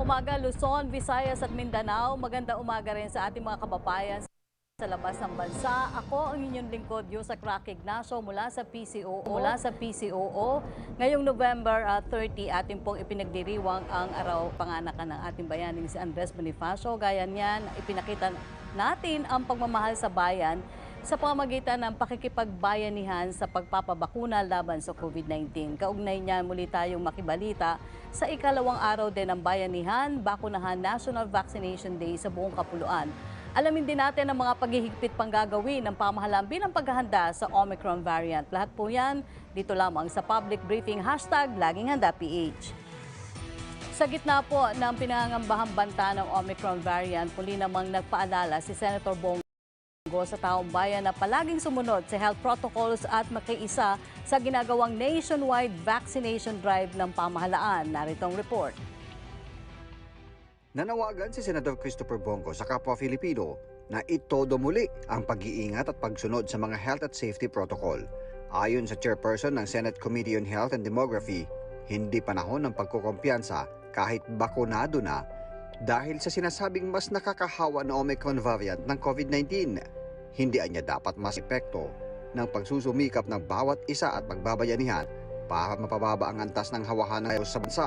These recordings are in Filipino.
umaga, Luzon, Visayas at Mindanao. Magandang umaga rin sa ating mga kababayan sa labas ng bansa. Ako ang inyong lingkod, Yusakrak Ignacio mula sa PCOO. Ngayong November 30, ating pong ipinagdiriwang ang araw panganakan ng ating bayaning si Andres Bonifacio. Gaya niyan, ipinakita natin ang pagmamahal sa bayan sa pamamagitan ng pakikipagbayanihan sa pagpapabakuna laban sa COVID-19. Kaugnay niyan, muli tayong makibalita sa ikalawang araw din ng Bayanihan, Bakunahan National Vaccination Day sa buong kapuluan. Alamin din natin ang mga paghihigpit pang gagawin ng pamahalaan bilang paghahanda sa Omicron variant. Lahat po yan dito lamang sa public briefing #LagingHandaPH. Sa gitna po ng pinangangambahang banta ng Omicron variant, muli namang nagpaalala si Senator Bongo sa taong bayan na palaging sumunod sa health protocols at makiisa sa ginagawang nationwide vaccination drive ng pamahalaan. Narito ang report. Nanawagan si Senator Christopher Bongo sa kapwa Filipino na itodo muli ang pag-iingat at pagsunod sa mga health at safety protocol. Ayon sa chairperson ng Senate Committee on Health and Demography, hindi panahon ng pagkukumpiyansa kahit bakunado na dahil sa sinasabing mas nakakahawa na Omicron variant ng COVID-19. Hindi anya dapat mas epekto ng pagsusumikap ng bawat isa at pagbabayanihan para mapababa ang antas ng hawahan ng virus sa bansa.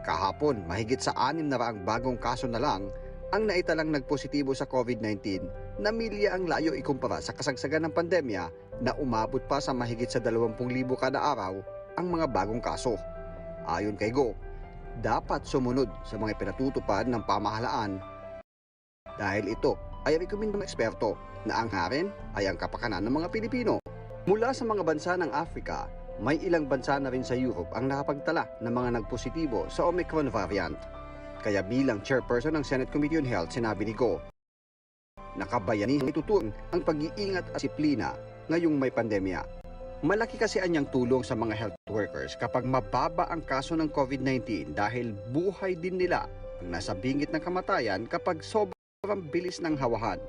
Kahapon, mahigit sa 600 bagong kaso na lang ang naitalang nagpositibo sa COVID-19 na milya ang layo ikumpara sa kasagsagan ng pandemya na umabot pa sa mahigit sa 20,000 kada araw ang mga bagong kaso. Ayon kay Go, dapat sumunod sa mga pinatutupad ng pamahalaan dahil ito ay rekomendo ng eksperto na ang harin ay ang kapakanan ng mga Pilipino. Mula sa mga bansa ng Africa, may ilang bansa na rin sa Europe ang nakapagtala ng mga nagpositibo sa Omicron variant. Kaya bilang chairperson ng Senate Committee on Health, sinabi ni Go, nakabayanihan ituturing ang pag-iingat at disiplina ngayong may pandemya. Malaki kasi anyang tulong sa mga health workers kapag mababa ang kaso ng COVID-19 dahil buhay din nila ang nasa bingit ng kamatayan kapag sobrang bilis ng hawahan.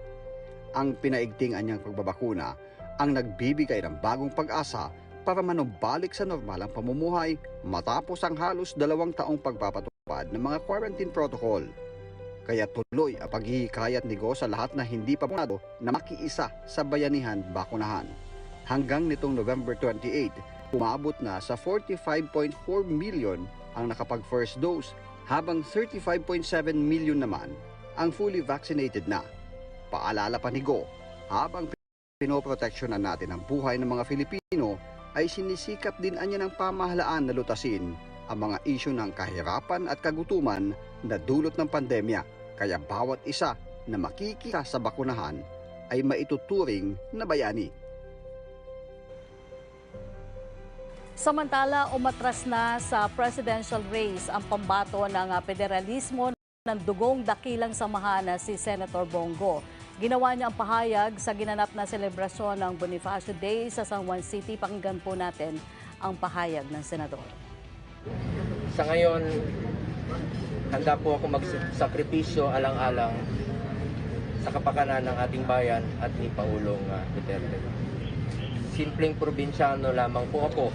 Ang pinaigting anyang pagbabakuna ang nagbibigay ng bagong pag-asa para manumbalik sa normal ang pamumuhay matapos ang halos 2 taong pagpapatupad ng mga quarantine protocol. Kaya tuloy ang paghihikayat ni Go sa lahat na hindi pa punado na makiisa sa bayanihan bakunahan. Hanggang nitong November 28, umabot na sa 45.4 million ang nakapag-first dose, habang 35.7 million naman ang fully vaccinated na. Paalala pa ni Go, habang pinoproteksyonan natin ang buhay ng mga Filipino, ay sinisikap din anya ng pamahalaan na lutasin ang mga isyu ng kahirapan at kagutuman na dulot ng pandemya. Kaya bawat isa na makikita sa bakunahan ay maituturing na bayani. Samantala, umatras na sa presidential race ang pambato ng federalismo ng dugong dakilang samahan na si Senator Bongo. Ginawa niya ang pahayag sa ginanap na selebrasyon ng Bonifacio Day sa San Juan City. Pakinggan po natin ang pahayag ng senador. Sa ngayon, handa po ako magsakripisyo alang-alang sa kapakanan ng ating bayan at ni Pangulong Duterte. Simpleng probinsyano lamang po ako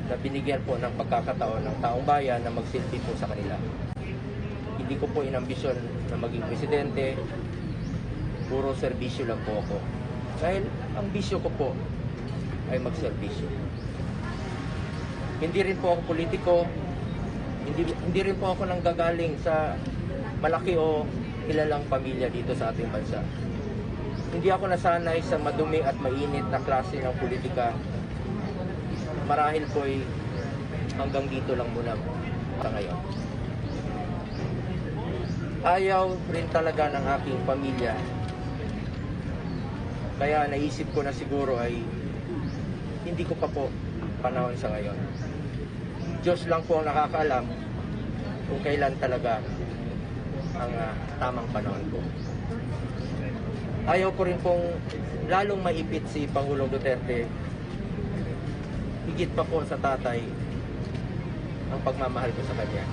na binigyan po ng pagkakataon ng taong bayan na magsilbi po sa kanila. Hindi ko po inambisyon na maging presidente, puro serbisyo lang po ako. Dahil ang bisyo ko po ay magserbisyo. Hindi rin po ako politiko, hindi rin po ako nanggagaling sa malaki o kilalang pamilya dito sa ating bansa. Hindi ako nasanay sa madumi at mainit na klase ng politika. Marahil po'y hanggang dito lang muna sa ngayon. Ayaw rin talaga ng aking pamilya. Kaya naisip ko na siguro ay hindi ko pa po panahon sa ngayon. Diyos lang po ang nakakaalam kung kailan talaga ang tamang panahon ko. Ayaw ko rin pong lalong maipit si Pangulong Duterte, higit pa po sa tatay, ang pagmamahal ko sa kanya.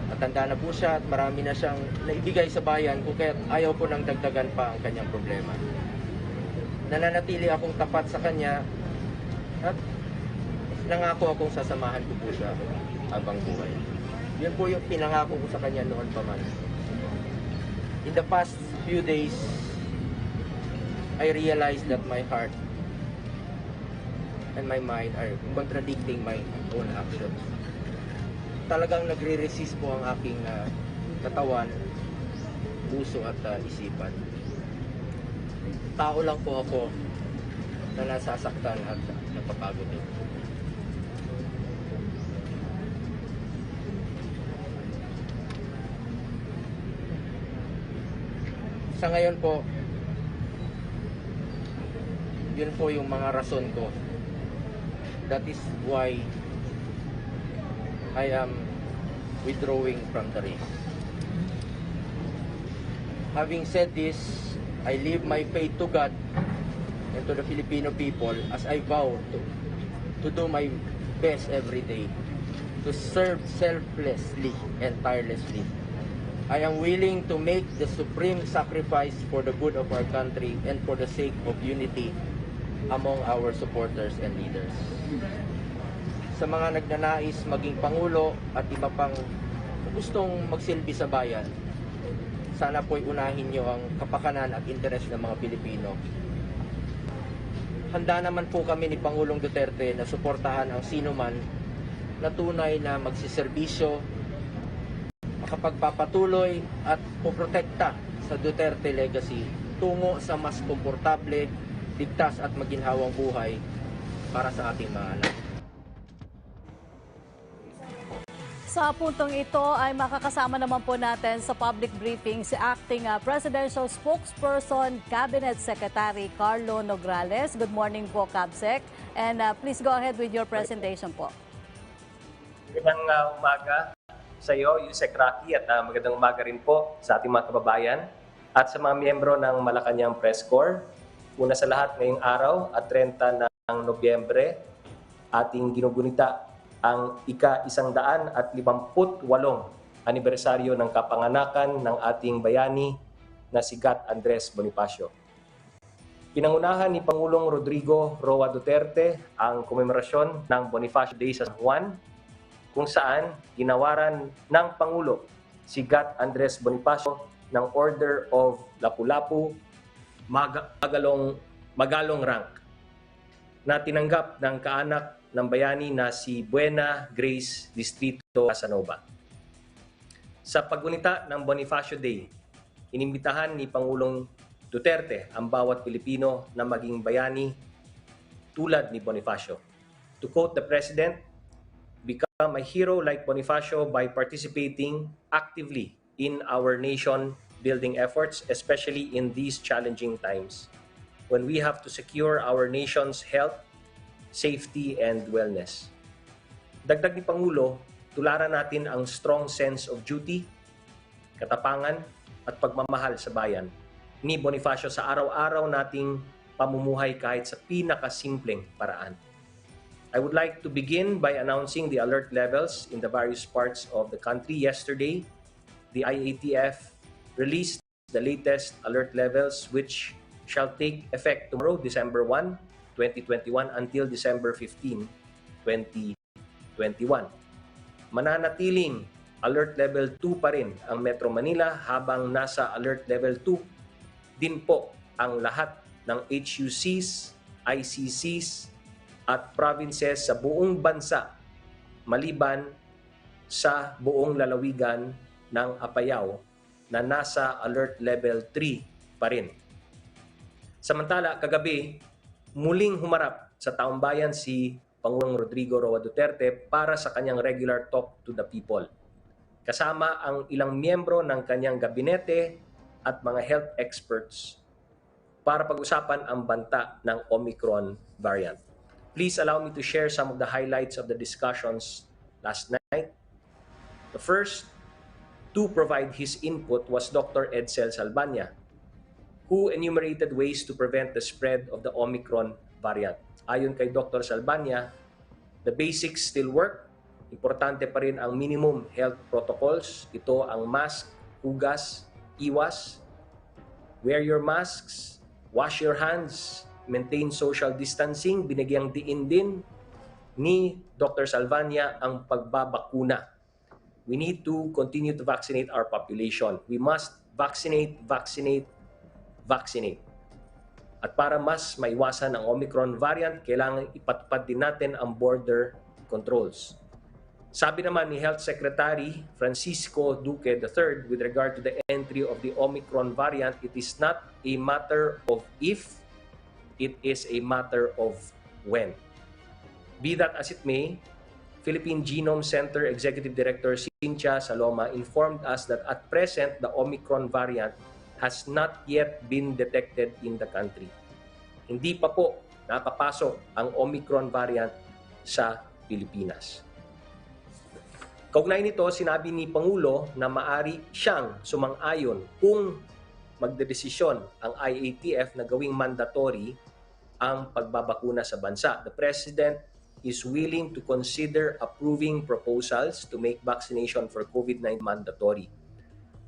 Matanda na po siya at marami na siyang naibigay sa bayan, kung kaya ayaw po nang dagdagan pa ang kanyang problema. Nananatili akong tapat sa kanya at nangako akong sasamahan ko po siya habang buhay. Yun po yung pinangako ko sa kanya noon pa man. In the past few days, I realized that my heart and my mind are contradicting my own actions. Talagang nagre-resist po ang aking katawan, puso at isipan. Tao lang po ako na nasasaktan at napapagod din. Sa ngayon po, yun po yung mga rason ko. That is why I am withdrawing from the race. Having said this, I leave my faith to God and to the Filipino people as I vow to do my best every day to serve selflessly and tirelessly. I am willing to make the supreme sacrifice for the good of our country and for the sake of unity among our supporters and leaders. Sa mga nagnanais maging Pangulo at iba pang gustong magsilbi sa bayan, sana po'y unahin nyo ang kapakanan at interes ng mga Pilipino. Handa naman po kami ni Pangulong Duterte na suportahan ang sino man na tunay na magsiserbisyo, makapagpapatuloy at poprotekta sa Duterte legacy tungo sa mas komportable, ligtas at maginhawang buhay para sa ating mga anak. Sa puntong ito ay makakasama naman po natin sa public briefing si Acting Presidential Spokesperson Cabinet Secretary Carlo Nograles. Good morning po, Cabsec. And please go ahead with your presentation po. Magandang umaga sa iyo, Yusek Rocky, at magandang umaga rin po sa ating mga kababayan at sa mga miyembro ng Malacanang Press Corps. Una sa lahat, ngayong araw at 30 ng Nobyembre, ating ginugunita ang ika-158 anibersaryo ng kapanganakan ng ating bayani na si Gat Andres Bonifacio. Pinangunahan ni Pangulong Rodrigo Roa Duterte ang komemorasyon ng Bonifacio Day sa San Juan, kung saan ginawaran ng Pangulo si Gat Andres Bonifacio ng Order of Lapu-Lapu Magalong rank na tinanggap ng kaanak ng bayani na si Buena Grace Distrito Casanova. Sa paggunita ng Bonifacio Day, inimbitahan ni Pangulong Duterte ang bawat Pilipino na maging bayani tulad ni Bonifacio. To quote the President, "Become a hero like Bonifacio by participating actively in our nation-building efforts, especially in these challenging times, when we have to secure our nation's health, safety, and wellness." Dagdag ni Pangulo, tularan natin ang strong sense of duty, katapangan, at pagmamahal sa bayan ni Bonifacio sa araw-araw nating pamumuhay kahit sa pinakasimpleng paraan. I would like to begin by announcing the alert levels in the various parts of the country. Yesterday, the IATF released the latest alert levels, which shall take effect tomorrow, December 1, 2021 until December 15, 2021. Mananatiling alert level 2 pa rin ang Metro Manila, habang nasa alert level 2 din po ang lahat ng HUCs, ICCs at provinces sa buong bansa, maliban sa buong lalawigan ng Apayao na nasa alert level 3 pa rin. Samantala, kagabi, muling humarap sa taong bayan si Pangulong Rodrigo Roa Duterte para sa kanyang regular talk to the people, kasama ang ilang miyembro ng kanyang gabinete at mga health experts para pag-usapan ang banta ng Omicron variant. Please allow me to share some of the highlights of the discussions last night. The first to provide his input was Dr. Edsel Salbanya, who enumerated ways to prevent the spread of the Omicron variant. Ayon kay Dr. Salbanya, the basics still work. Importante pa rin ang minimum health protocols. Ito ang mask, hugas, iwas, wear your masks, wash your hands, maintain social distancing. Binigyang diin din ni Dr. Salbanya ang pagbabakuna. we need to continue to vaccinate our population. We must vaccinate, vaccinate, vaccinate. At para mas maiwasan ang Omicron variant, kailangan ipatupad din natin ang border controls. Sabi naman ni Health Secretary Francisco Duque III with regard to the entry of the Omicron variant, it is not a matter of if, it is a matter of when. Be that as it may, Philippine Genome Center Executive Director Cynthia Saloma informed us that at present, the Omicron variant has not yet been detected in the country. Hindi pa po nakapasok ang Omicron variant sa Pilipinas. Kaugnay nito, sinabi ni Pangulo na maari siyang sumang-ayon kung magdedesisyon ang IATF na gawing mandatory ang pagbabakuna sa bansa. The President is willing to consider approving proposals to make vaccination for COVID-19 mandatory.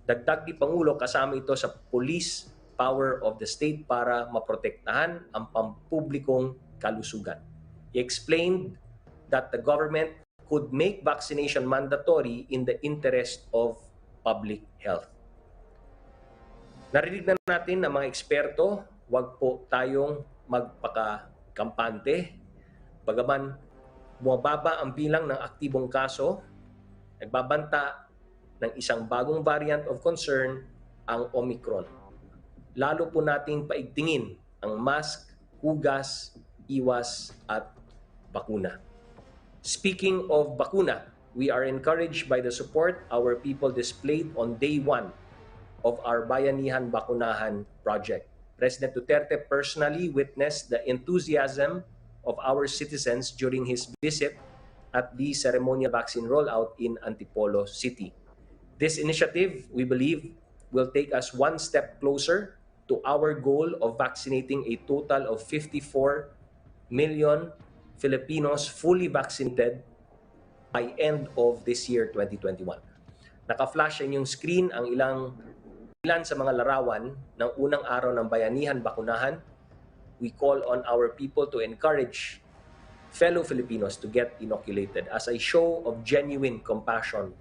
Dagdag ni Pangulo, kasama ito sa police power of the state para maprotektahan ang pampublikong kalusugan. He explained that the government could make vaccination mandatory in the interest of public health. Narinig na natin ang mga eksperto, huwag po tayong magpakakampante. Bagaman bumababa ang bilang ng aktibong kaso, nagbabanta ng isang bagong variant of concern, ang Omicron. Lalo po nating paigtingin ang mask, hugas, iwas at bakuna. Speaking of bakuna, we are encouraged by the support our people displayed on day 1 of our Bayanihan Bakunahan project. President Duterte personally witnessed the enthusiasm of our citizens during his visit at the ceremonial vaccine rollout in Antipolo City. This initiative, we believe, will take us one step closer to our goal of vaccinating a total of 54 million Filipinos fully vaccinated by end of this year, 2021. Naka-flash sa inyong screen ang ilan sa mga larawan ng unang araw ng Bayanihan Bakunahan. We call on our people to encourage fellow Filipinos to get inoculated as a show of genuine compassion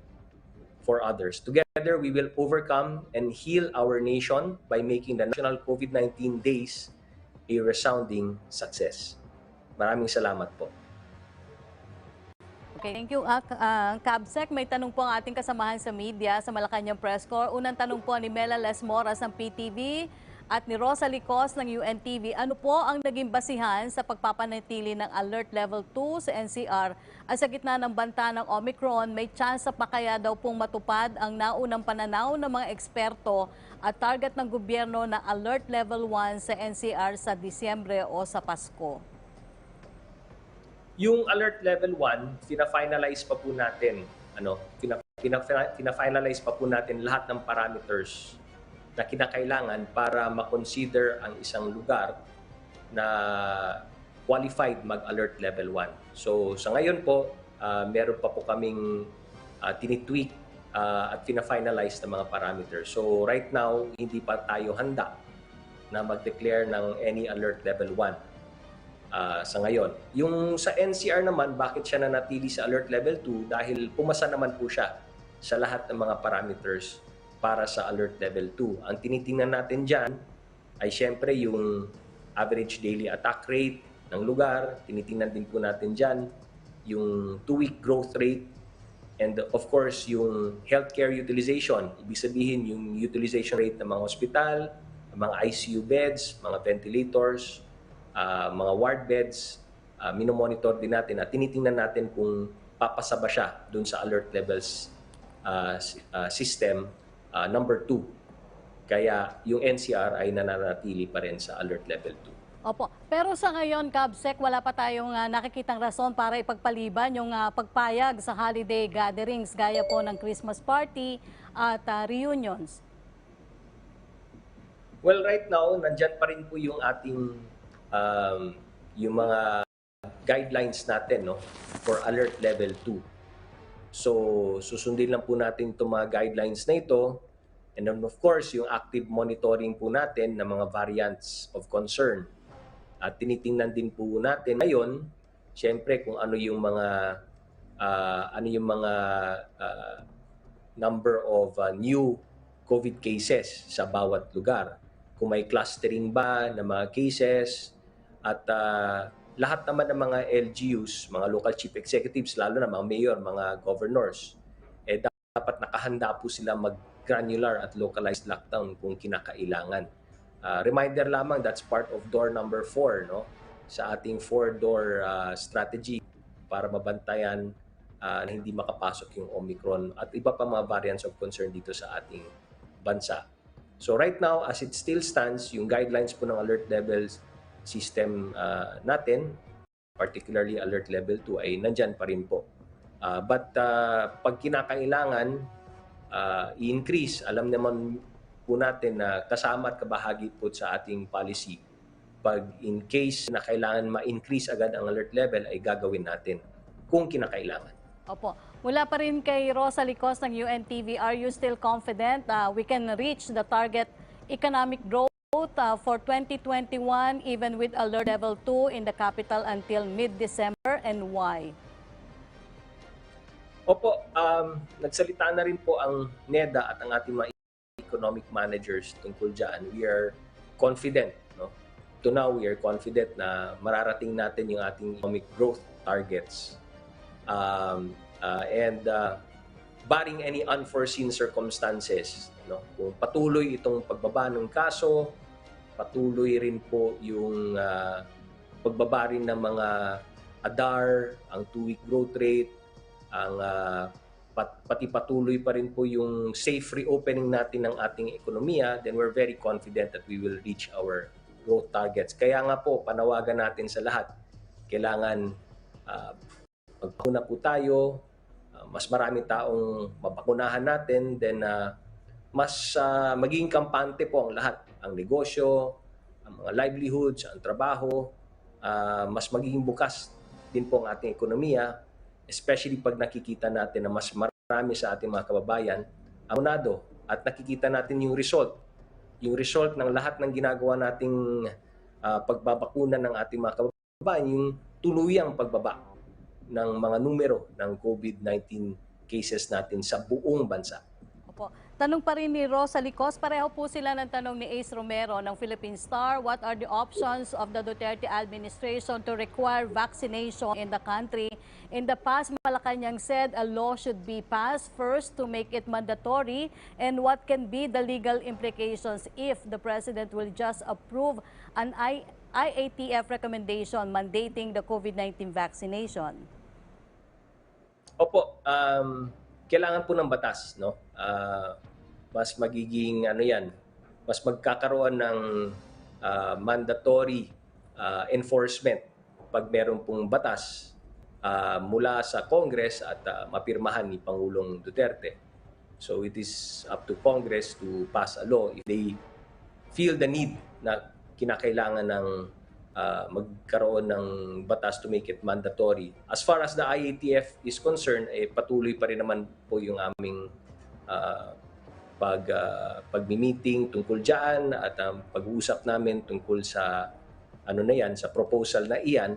for others. Together, we will overcome and heal our nation by making the National COVID-19 Days a resounding success. Maraming salamat po. Okay, thank you, Cabsec. May tanong po ang ating kasamahan sa media sa Malacanang Press Corps. Unang tanong po ni Mela Lesmoras ng PTV at ni Rosalie Cos ng UNTV. Ano po ang naging basihan sa pagpapanatili ng Alert Level 2 sa NCR at sa gitna ng banta ng Omicron? May tsansa pa kaya daw pong matupad ang naunang pananaw ng mga eksperto at target ng gobyerno na Alert Level 1 sa NCR sa Disyembre o sa Pasko? Yung Alert Level 1, fina-finalize pa po natin, fina-finalize pa po natin lahat ng parameters na kinakailangan para ma-consider ang isang lugar na qualified mag-Alert Level 1. So sa ngayon po, meron pa po kaming tinitweak at fina-finalize ng mga parameters. So right now, hindi pa tayo handa na mag-declare ng any Alert Level 1. Sa ngayon. Yung sa NCR naman, bakit siya nanatili sa Alert Level 2? Dahil pumasa naman po siya sa lahat ng mga parameters para sa Alert Level 2. Ang tinitingnan natin dyan ay syempre yung average daily attack rate ng lugar. Tinitingnan din po natin dyan yung 2-week growth rate and of course yung healthcare utilization. Ibig sabihin yung utilization rate ng mga hospital, mga ICU beds, mga ventilators, mga ward beds, minomonitor din natin at tinitingnan natin kung papasa ba siya dun sa alert levels system number 2. Kaya yung NCR ay nananatili pa rin sa alert level 2. Opo. Pero sa ngayon, Cabsec, wala pa tayong nakikitang rason para ipagpaliban yung pagpayag sa holiday gatherings gaya po ng Christmas party at reunions. Well, right now, nandyan pa rin po yung ating yung mga guidelines natin for alert level 2. So susundin lang po natin itong mga guidelines na ito and then of course yung active monitoring po natin ng mga variants of concern. At tinitingnan din po natin ngayon syempre kung ano yung mga number of new COVID cases sa bawat lugar. Kung may clustering ba ng mga cases at lahat naman ng mga LGUs, mga local chief executives, lalo na mga mayor, mga governors, dapat nakahanda po sila mag-granular at localized lockdown kung kinakailangan. Reminder lamang, that's part of door number 4, no? Sa ating 4-door strategy para mabantayan na hindi makapasok yung Omicron at iba pa mga variants of concern dito sa ating bansa. So right now, as it still stands, yung guidelines po ng alert levels system natin, particularly alert level 2, ay nandyan pa rin po. But pag kinakailangan i-increase, alam naman po natin na kasama at kabahagi po sa ating policy. Pag in case na kailangan ma-increase agad ang alert level, ay gagawin natin kung kinakailangan. Opo. Mula pa rin kay Rosa Licos ng UNTV, are you still confident we can reach the target economic growth for 2021 even with alert level 2 in the capital until mid-December, and why? Opo, nagsalita na rin po ang NEDA at ang ating mga economic managers tungkol dyan. We are confident, no? To now, we are confident na mararating natin yung ating economic growth targets. Barring any unforeseen circumstances, no? Kung patuloy itong pagbaba ng kaso, patuloy rin po yung pagbaba rin ng mga ADAR, ang 2-week growth rate, ang pati patuloy pa rin po yung safe reopening natin ng ating ekonomiya, then we're very confident that we will reach our growth targets. Kaya nga po, panawagan natin sa lahat, kailangan magpakuna po tayo, mas maraming taong mabakunahan natin, then mas maging kampante po ang lahat, ang negosyo, ang mga livelihoods, ang trabaho, mas magiging bukas din po ang ating ekonomiya, especially pag nakikita natin na mas marami sa ating mga kababayan amunado at nakikita natin yung result ng lahat ng ginagawa nating pagbabakuna ng ating mga kababayan, yung tuluyang pagbaba ng mga numero ng COVID-19 cases natin sa buong bansa. Opo. Tanong pa rin ni Rosa Licos, pareho po sila ng tanong ni Ace Romero ng Philippine Star. What are the options of the Duterte administration to require vaccination in the country? In the past, Malacanang said a law should be passed first to make it mandatory. And what can be the legal implications if the President will just approve an IATF recommendation mandating the COVID-19 vaccination? Opo, kailangan po ng batas, no? Mas magiging mas magkakaroon ng mandatory enforcement pag meron pong batas mula sa Congress at mapirmahan ni Pangulong Duterte. So it is up to Congress to pass a law if they feel the need na kinakailangan ng magkaroon ng batas to make it mandatory. As far as the IATF is concerned, patuloy pa rin naman po yung aming pag-meeting tungkol dyan at pag-uusap namin tungkol sa sa proposal na iyan.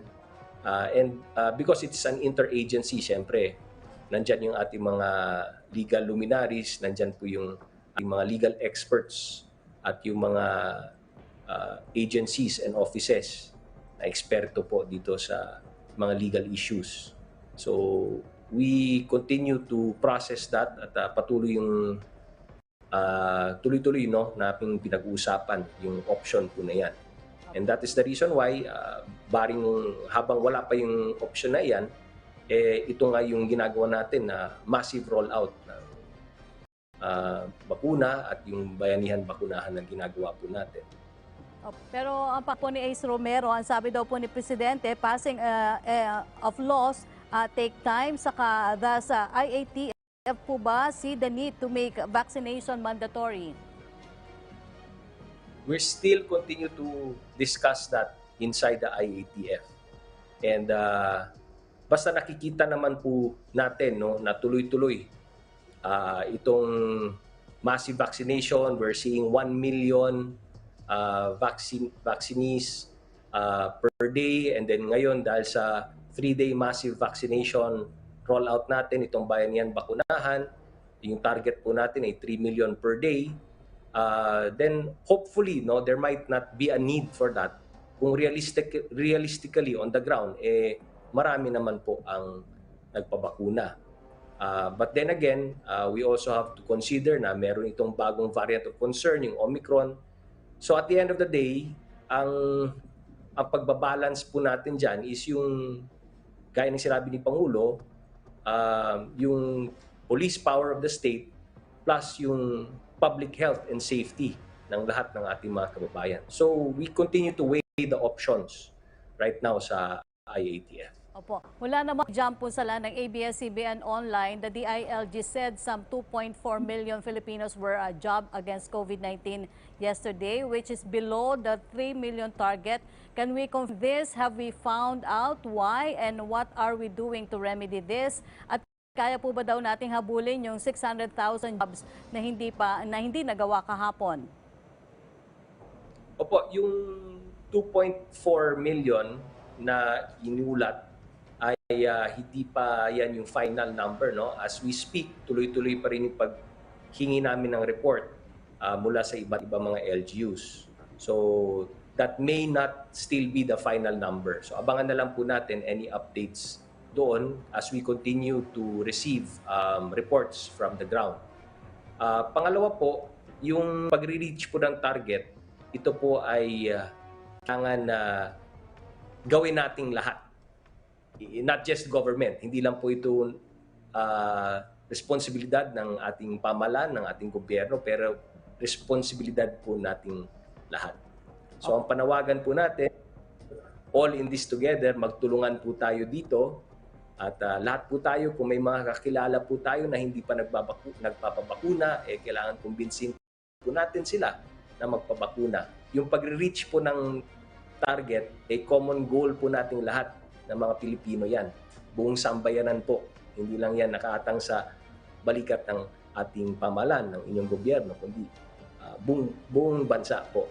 Because it's an interagency, syempre, nandyan yung ating mga legal luminaries, nandyan po yung ating mga legal experts at yung mga agencies and offices na eksperto po dito sa mga legal issues. So we continue to process that at patuloy yung tuloy-tuloy nating pinag-uusapan yung option po na yan. And that is the reason why barring habang wala pa yung option na yan, ito nga yung ginagawa natin na massive rollout ng bakuna at yung bayanihan bakunahan na ginagawa po natin. Pero ang po ni Ace Romero, ang sabi daw po ni Presidente, passing of laws take time, saka sa IATF po ba see the need to make vaccination mandatory? We still continue to discuss that inside the IATF. And basta nakikita naman po natin na tuloy-tuloy itong massive vaccination, we're seeing 1 million vaccinees per day, and then ngayon dahil sa 3-day massive vaccination rollout natin, itong bayanihan bakunahan, yung target po natin ay 3 million per day, then hopefully there might not be a need for that kung realistically on the ground marami naman po ang nagpabakuna. But then again, we also have to consider na meron itong bagong variant of concern, yung Omicron. So at the end of the day, ang pagbabalance po natin dyan is yung, gaya ng sinabi ni Pangulo, yung police power of the state plus yung public health and safety ng lahat ng ating mga kababayan. So we continue to weigh the options right now sa IATF. Opo. Mula naman jump po sala ng ABS-CBN Online, the DILG said some 2.4 million Filipinos were job against COVID-19 yesterday, which is below the 3 million target. Can we confirm this? Have we found out why and what are we doing to remedy this? At kaya po ba daw nating habulin yung 600,000 jobs na hindi nagawa kahapon? Opo, yung 2.4 million na inulat ay hindi pa yan yung final number, no? As we speak, tuloy-tuloy pa rin yung paghingi namin ng report mula sa iba't ibang mga LGUs. So that may not still be the final number. So abangan na lang po natin any updates doon as we continue to receive reports from the ground. Pangalawa po, yung pagre-reach po ng target, ito po ay kailangan na gawin nating lahat. Not just government, hindi lang po ito responsibilidad ng ating pamahalaan, ng ating gobyerno, pero responsibilidad po nating lahat. So ang panawagan po natin, all in this together, magtulungan po tayo dito at lahat po tayo, kung may mga kakilala po tayo na hindi pa nagpapabakuna, kailangan kumbinsin po natin sila na magpabakuna. Yung pag-reach po ng target, common goal po nating lahat ng mga Pilipino yan. Buong sambayanan po. Hindi lang yan nakaatang sa balikat ng ating pamahalaan, ng inyong gobyerno, kundi buong bansa po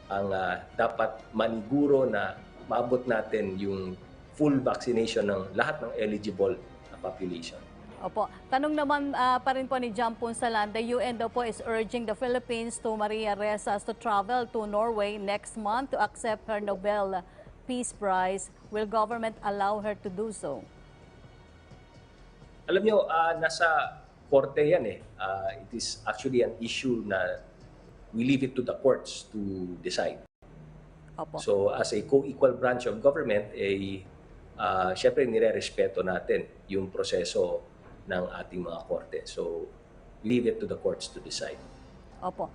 ang dapat maniguro na maabot natin yung full vaccination ng lahat ng eligible na population. Opo. Tanong naman pa rin po ni John Punsalan, the UN daw po is urging the Philippines to Maria Ressas to travel to Norway next month to accept her Nobel Peace Prize. Will government allow her to do so? Alam nyo, nasa korte yan eh. It is actually an issue na we leave it to the courts to decide. Opo. So as a co-equal branch of government, syempre nire-respeto natin yung proseso ng ating mga korte. So leave it to the courts to decide. Opo.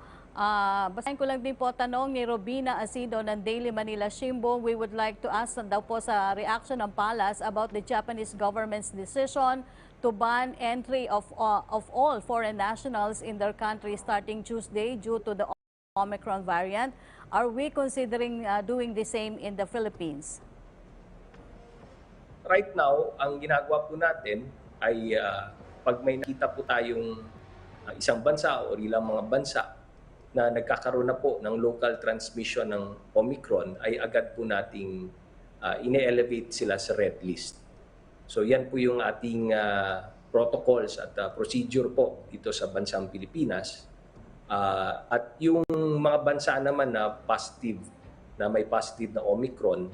Basahin ko lang din po tanong ni Robina Asido ng Daily Manila Shimbong. We would like to ask daw po sa reaction ng Palace about the Japanese government's decision to ban entry of all foreign nationals in their country starting Tuesday due to the Omicron variant. Are we considering doing the same in the Philippines? Right now, ang ginagawa po natin ay pag may nakita po tayong isang bansa o ilang mga bansa na nagkakaroon na po ng local transmission ng Omicron, ay agad po nating ine-elevate sila sa red list. So yan po yung ating protocols at procedure po dito sa bansang Pilipinas. At yung mga bansa naman na positive, na may positive na Omicron,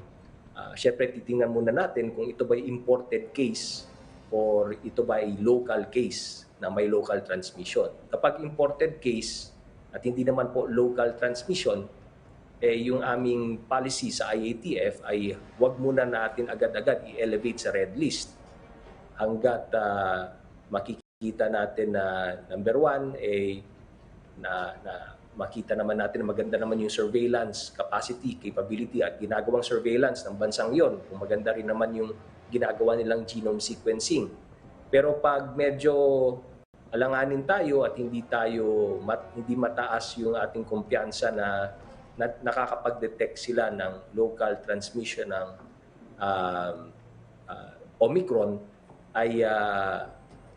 syempre titingnan muna natin kung ito ba ay imported case or ito ba ay local case na may local transmission. Kapag imported case at hindi naman po local transmission, yung aming policy sa IATF ay wag muna natin agad-agad i-elevate sa red list hanggat makikita natin na number one, na makita naman natin na maganda naman yung surveillance capacity, capability at ginagawang surveillance ng bansang yon. Kung maganda rin naman yung ginagawa nilang genome sequencing. Pero pag medyo alanganin tayo at hindi mataas yung ating kumpiyansa na nakakapag-detect sila ng local transmission ng Omicron, ay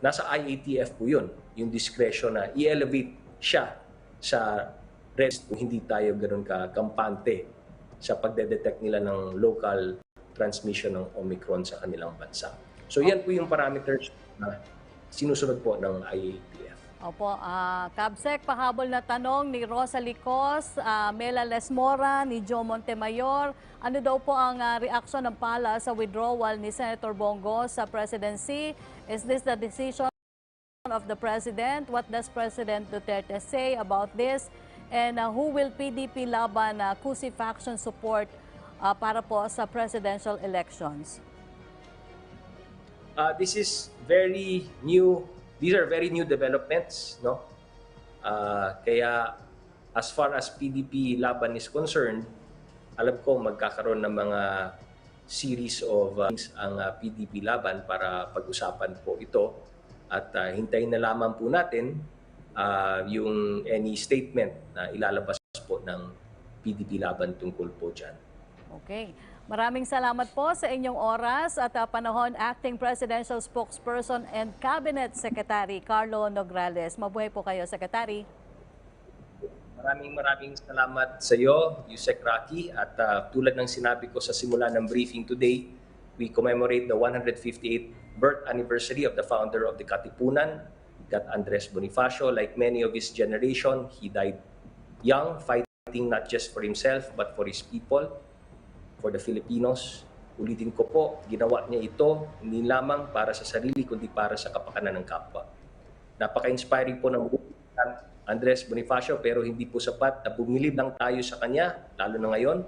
nasa IATF po yun, yung discretion na i-elevate siya sa rest kung hindi tayo ganoon kakampante sa pagde-detect nila ng local transmission ng Omicron sa kanilang bansa. So yan po yung parameters na sinusunod po ng IATF. Opo, Kabsek, pahabol na tanong ni Rosa Licos, Mela Lesmora, ni Joe Montemayor. Ano daw po ang reaksyon ng pala sa withdrawal ni Senator Bongo sa presidency? Is this the decision of the President? What does President Duterte say about this? And who will PDP laban Cusi faction support para po sa presidential elections? This is very new. These are very new developments, no? Kaya as far as PDP laban is concerned, alam ko magkakaroon ng mga series of ang PDP laban para pag-usapan po ito at hintayin na lamang po natin yung any statement na ilalabas po ng PDP laban tungkol po dyan. Okay. Maraming salamat po sa inyong oras at panahon, Acting Presidential Spokesperson and Cabinet Secretary Carlo Nograles. Mabuhay po kayo, Secretary. Maraming salamat sa iyo, Yusek Rocky. At tulad ng sinabi ko sa simula ng briefing today, we commemorate the 158th birth anniversary of the founder of the Katipunan, Gat Andres Bonifacio. Like many of his generation, he died young, fighting not just for himself but for his people, for the Filipinos. Ulitin ko po, ginawa niya ito hindi lamang para sa sarili kundi para sa kapakanan ng kapwa. Napaka-inspiring po ng Andres Bonifacio pero hindi po sapat na bumilib lang tayo sa kanya, lalo na ngayon.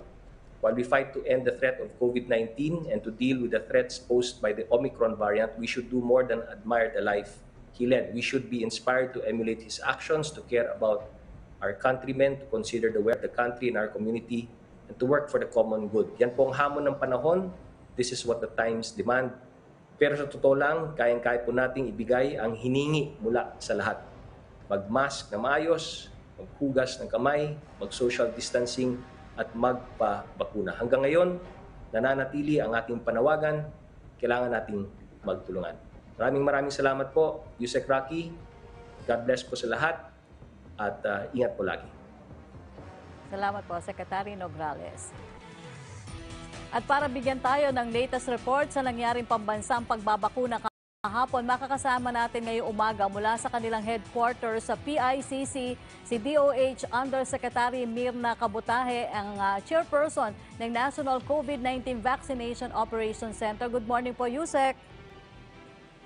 While we fight to end the threat of COVID-19 and to deal with the threats posed by the Omicron variant, we should do more than admire the life he led. We should be inspired to emulate his actions, to care about our countrymen, to consider the welfare of the country and our community, and to work for the common good. Yan po ang hamon ng panahon. This is what the times demand. Pero sa totoo lang, kayang-kaya po nating ibigay ang hiningi mula sa lahat. Mag-mask na maayos, maghugas ng kamay, mag-social distancing, at magpabakuna. Hanggang ngayon, nananatili ang ating panawagan, kailangan nating magtulungan. Maraming salamat po, Yusek Rocky. God bless po sa lahat at ingat po lagi. Salamat po, Secretary Nograles. At para bigyan tayo ng latest report sa nangyaring pambansang pagbabakuna kahapon, makakasama natin ngayong umaga mula sa kanilang headquarters sa PICC, si DOH Undersecretary Mirna Kabutahe, ang chairperson ng National COVID-19 Vaccination Operations Center. Good morning po, Yusek.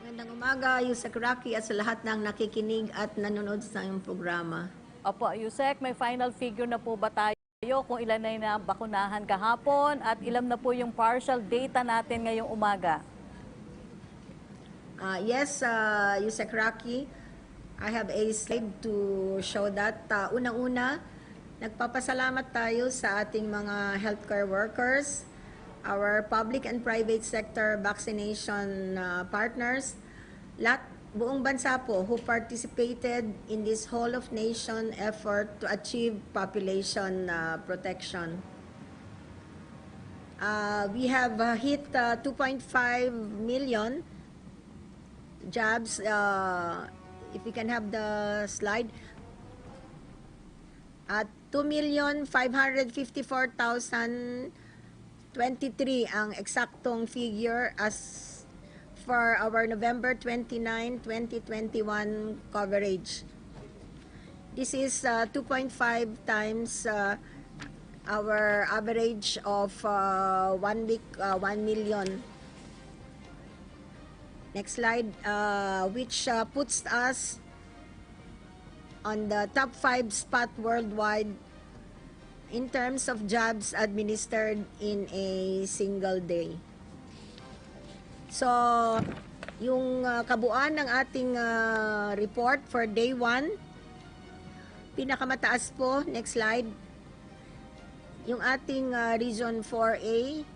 Magandang umaga, Yusek Rocky, at sa lahat ng nakikinig at nanonood sa iyong programa. Opo, Yusek, may final figure na po ba tayo kung ilan na yung nabakunahan kahapon at ilan na po yung partial data natin ngayong umaga? Yes, Yusek Rocky, I have a slide to show that. Unang-una, nagpapasalamat tayo sa ating mga healthcare workers, our public and private sector vaccination partners, lahat buong bansa po who participated in this whole of nation effort to achieve population protection. We have hit 2.5 million jobs. If we can have the slide. At 2,554,023 ang eksaktong figure as for our November 29, 2021 coverage. This is 2.5 times our average of 1 week, 1 million. Next slide, which puts us on the top 5 spot worldwide in terms of jobs administered in a single day. So, yung kabuuan ng ating report for day 1, pinakamataas po, next slide, yung ating Region 4A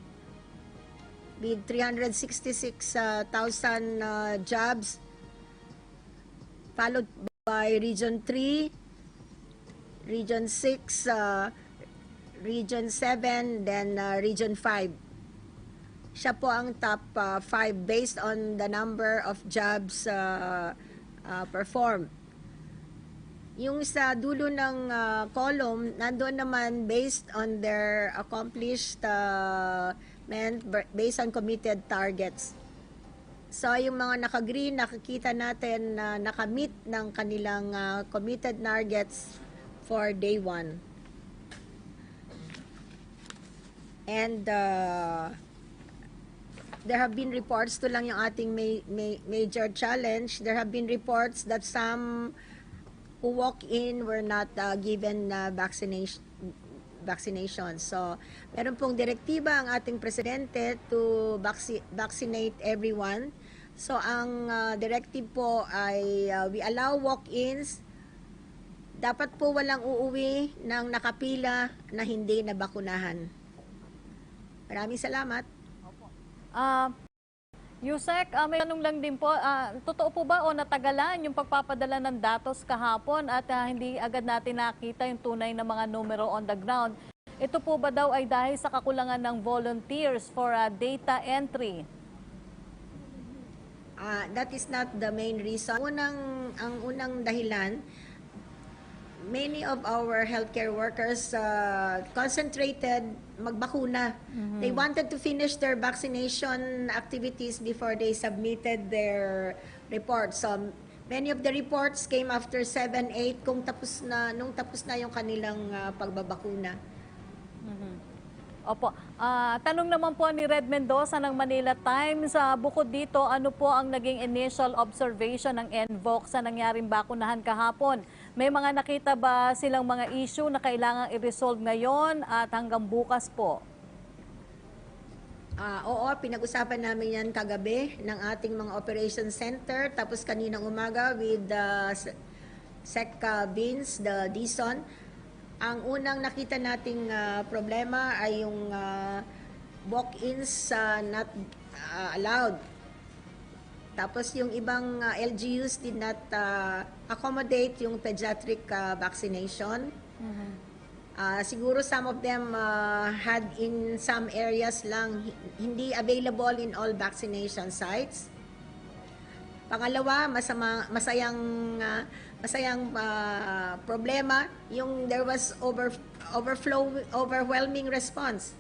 with 366,000 jobs, followed by Region 3, Region 6, Region 7, then Region 5. Siya po ang top 5 based on the number of jobs performed. Yung sa dulo ng column, nandoon naman based on their accomplished based on committed targets. So yung mga naka-green, nakikita natin na nakamit ng kanilang committed targets for day 1. And there have been reports, to lang yung ating major challenge, there have been reports that some who walk in were not given vaccination. So, meron pong direktiba ang ating presidente to vaccinate everyone. So, ang directive po ay we allow walk-ins. Dapat po walang uuwi ng nakapila na hindi nabakunahan. Maraming salamat. Yusek, may tanong lang din po, totoo po ba o natagalan yung pagpapadala ng datos kahapon at hindi agad natin nakita yung tunay na mga numero on the ground? Ito po ba daw ay dahil sa kakulangan ng volunteers for data entry? That is not the main reason. Ang unang dahilan, many of our healthcare workers concentrated magbakuna. They wanted to finish their vaccination activities before they submitted their reports. So many of the reports came after 7, 8 nung tapos na yung kanilang pagbabakuna. Opo. Tanong naman po ni Red Mendoza ng Manila Times, bukod dito, ano po ang naging initial observation ng NVOC sa nangyaring bakunahan kahapon? May mga nakita ba silang mga issue na kailangang i-resolve ngayon at hanggang bukas po? Oo, pinag-usapan namin yan kagabi ng ating mga operation center. Tapos kaninang umaga with the Sec Vince, the DSON. Ang unang nakita nating problema ay yung walk-ins not allowed. Tapos yung ibang LGUs did not accommodate yung pediatric vaccination. Siguro some of them had in some areas lang, hindi available in all vaccination sites. Pangalawa, masayang problema, yung there was overwhelming response.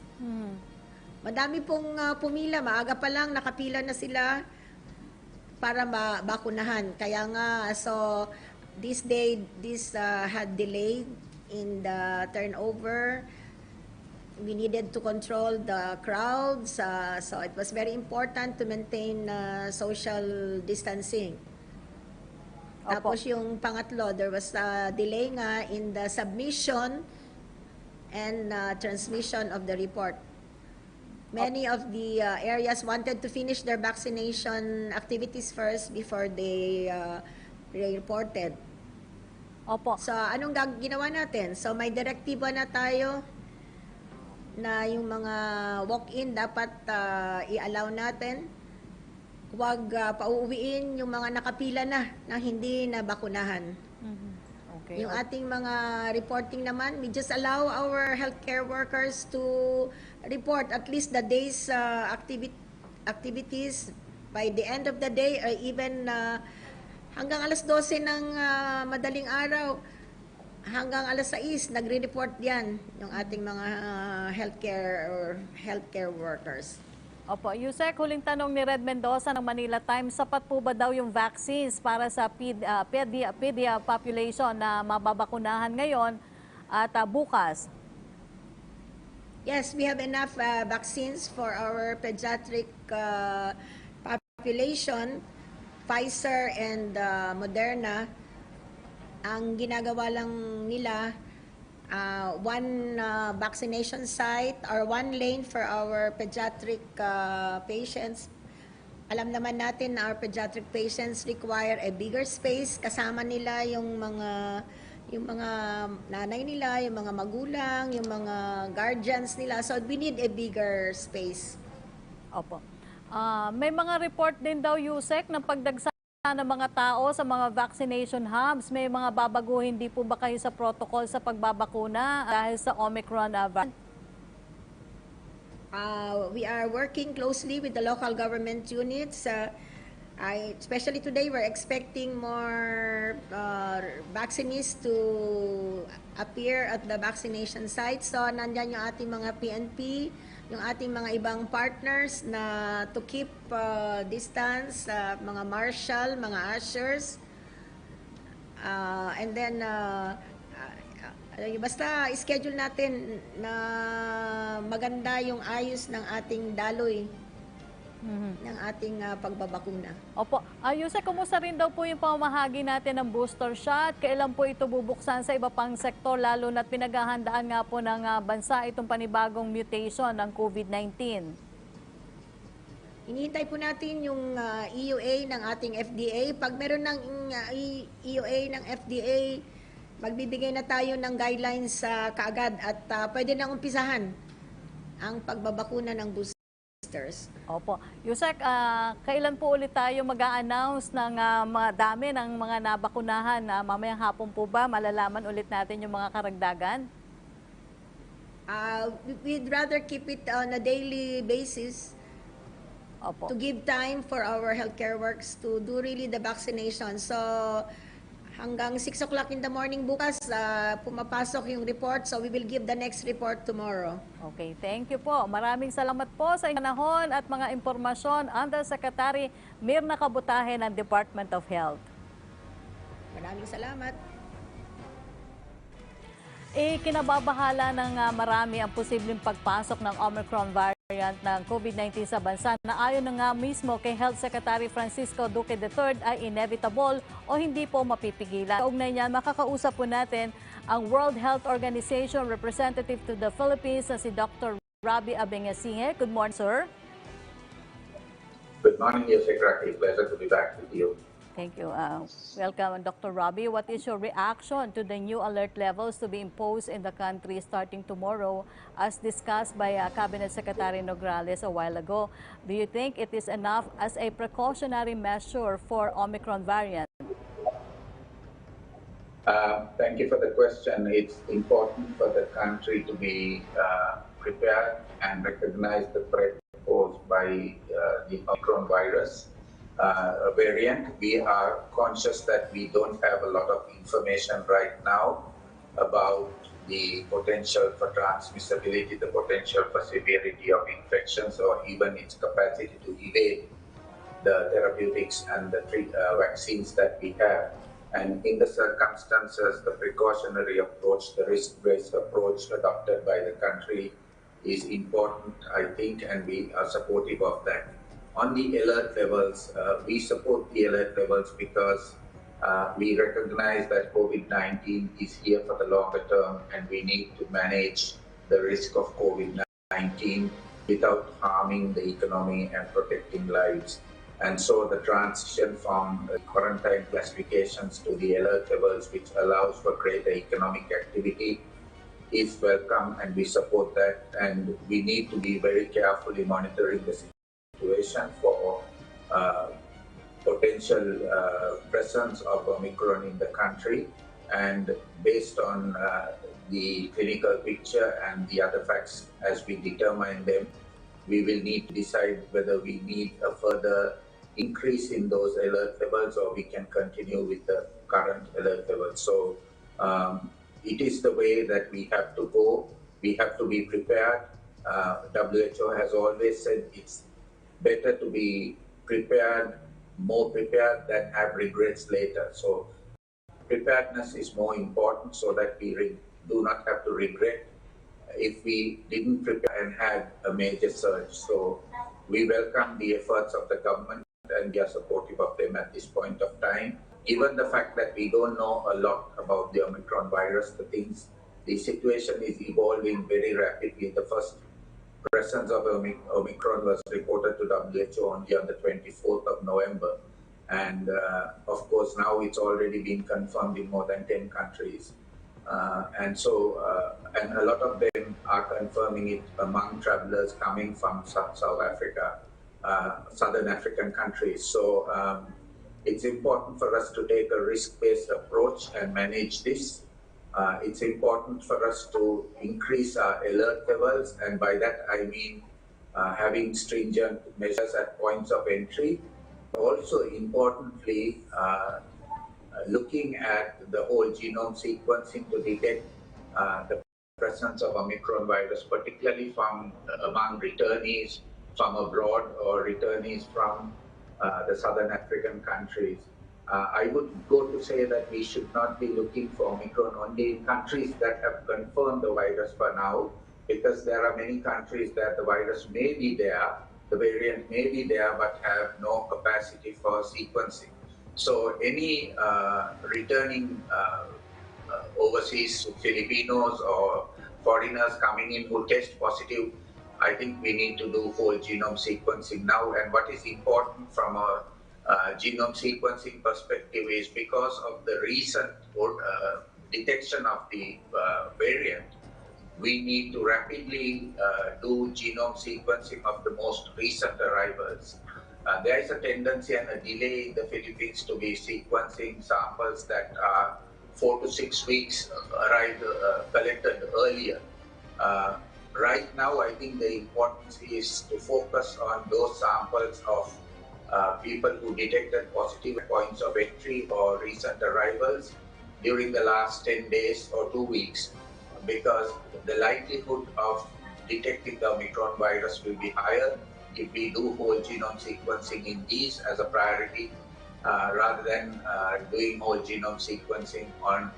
Madami pong pumila, maaga pa lang nakapila na sila para mabakunahan. Kaya nga, so this had delayed in the turnover. We needed to control the crowds, so it was very important to maintain social distancing. Opo. Tapos yung pangatlo, there was a delay nga in the submission and transmission of the report. Many of the areas wanted to finish their vaccination activities first before they reported. Opo. So, anong ginawa natin? So, may direktiba na tayo na yung mga walk-in dapat i-allow natin. Huwag pauuwiin yung mga nakapila na hindi nabakunahan. Okay. Yung ating mga reporting naman, we just allow our healthcare workers to report at least the day's activities by the end of the day or even hanggang alas 12 ng madaling araw. Hanggang alas 6, nagre-report yan yung ating mga healthcare workers. Opo, Yusek, huling tanong ni Red Mendoza ng Manila Times, sapat po ba daw yung vaccines para sa pedia population na mababakunahan ngayon at bukas? Yes, we have enough vaccines for our pediatric population, Pfizer and Moderna. Ang ginagawa lang nila, one vaccination site or one lane for our pediatric patients. Alam naman natin na our pediatric patients require a bigger space. Kasama nila yung mga nanay nila, yung mga magulang, yung mga guardians nila. So we need a bigger space. Opo. May mga report din daw, Yusek, ng pagdagsa ng mga tao sa mga vaccination hubs. May mga babaguhin di po ba kayo sa protocol sa pagbabakuna dahil sa Omicron variant? We are working closely with the local government units. Especially today, we're expecting more vaccinists to appear at the vaccination site. So, nandyan yung ating mga PNP, yung ating mga ibang partners na to keep distance, mga marshal, mga ushers. And then, basta schedule natin na maganda yung ayos ng ating daloy ng ating pagbabakuna. Opo. Yusek, kumusta rin daw po yung pamamahagi natin ng booster shot? Kailan po ito bubuksan sa iba pang sektor, lalo na't pinaghahandaan nga po ng bansa itong panibagong mutation ng COVID-19? Hinihintay po natin yung EUA ng ating FDA. Pag meron ng EUA ng FDA, magbibigay na tayo ng guidelines kaagad at pwede nang umpisahan ang pagbabakuna ng boosters. Opo. Yusek, kailan po ulit tayo mag-a-announce ng mga dami ng mga nabakunahan? Mamayang hapon po ba malalaman ulit natin yung mga karagdagan? We'd rather keep it on a daily basis. Opo. To give time for our healthcare workers to do really the vaccination. So, hanggang 6 o'clock in the morning bukas, pumapasok yung report. So, we will give the next report tomorrow. Okay, thank you po. Maraming salamat po sa inyong panahon at mga impormasyon. Undersecretary Mirna Kabutahe ng Department of Health. Maraming salamat. Kinababahala ng marami ang posibleng pagpasok ng Omicron variant ng COVID-19 sa bansa na ayon na nga mismo kay Health Secretary Francisco Duque III ay inevitable o hindi po mapipigilan. Kaugnay niyan, makakausap po natin ang World Health Organization representative to the Philippines na si Dr. Robbie Abengasinge. Good morning, sir. Good morning, dear Secretary. Pleasure to be back with you. Thank you. Welcome, Dr. Robbie. What is your reaction to the new alert levels to be imposed in the country starting tomorrow, as discussed by Cabinet Secretary Nograles a while ago? Do you think it is enough as a precautionary measure for Omicron variant? Thank you for the question. It's important for the country to be prepared and recognize the threat posed by the Omicron virus variant. We are conscious that we don't have a lot of information right now about the potential for transmissibility, the potential for severity of infections, or even its capacity to evade the therapeutics and the vaccines that we have. And in the circumstances, the precautionary approach, the risk-based approach adopted by the country is important, I think, and we are supportive of that. On the alert levels, we support the alert levels because we recognize that COVID-19 is here for the longer term, and we need to manage the risk of COVID-19 without harming the economy and protecting lives. And so the transition from quarantine classifications to the alert levels, which allows for greater economic activity, is welcome, and we support that. And we need to be very carefully monitoring the situation for potential presence of Omicron in the country. And based on the clinical picture and the other facts as we determine them, we will need to decide whether we need a further increase in those alert levels or we can continue with the current alert levels. So it is the way that we have to go. We have to be prepared. WHO has always said it's better to be prepared, more prepared than have regrets later. So preparedness is more important so that we do not have to regret if we didn't prepare and had a major surge. So we welcome the efforts of the government and we are supportive of them at this point of time. Given the fact that we don't know a lot about the Omicron virus, the situation is evolving very rapidly. The first presence of Omicron was reported to WHO only on the 24th of November. And of course, now it's already been confirmed in more than 10 countries. And a lot of them are confirming it among travelers coming from South Africa, Southern African countries. So it's important for us to take a risk-based approach and manage this. It's important for us to increase our alert levels, and by that I mean having stringent measures at points of entry Also, importantly, looking at the whole genome sequencing to detect the presence of Omicron virus, particularly from among returnees from abroad or returnees from the southern African countries. I would go to say that we should not be looking for Omicron only in countries that have confirmed the virus for now, because there are many countries that the virus may be there, the variant may be there, but have no capacity for sequencing. So any returning overseas Filipinos or foreigners coming in who test positive, I think we need to do whole genome sequencing now. And what is important from a genome sequencing perspective is because of the recent detection of the variant, we need to rapidly do genome sequencing of the most recent arrivals. There is a tendency and a delay in the Philippines to be sequencing samples that are 4 to 6 weeks collected earlier. Right now, I think the importance is to focus on those samples of people who detected positive points of entry or recent arrivals during the last 10 days or 2 weeks, because the likelihood of detecting the Omicron virus will be higher if we do whole genome sequencing in these as a priority, rather than doing whole genome sequencing on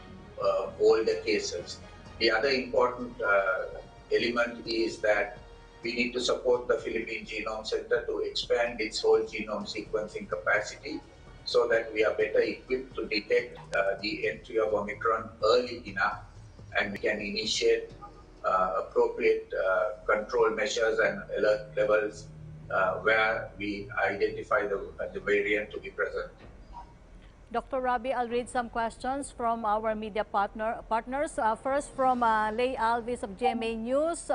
older cases. The other important element is that we need to support the Philippine Genome Center to expand its whole genome sequencing capacity so that we are better equipped to detect the entry of Omicron early enough, and we can initiate appropriate control measures and alert levels where we identify the variant to be present. Dr. Rabi, I'll read some questions from our media partners. First from Lay Alvis of GMA News.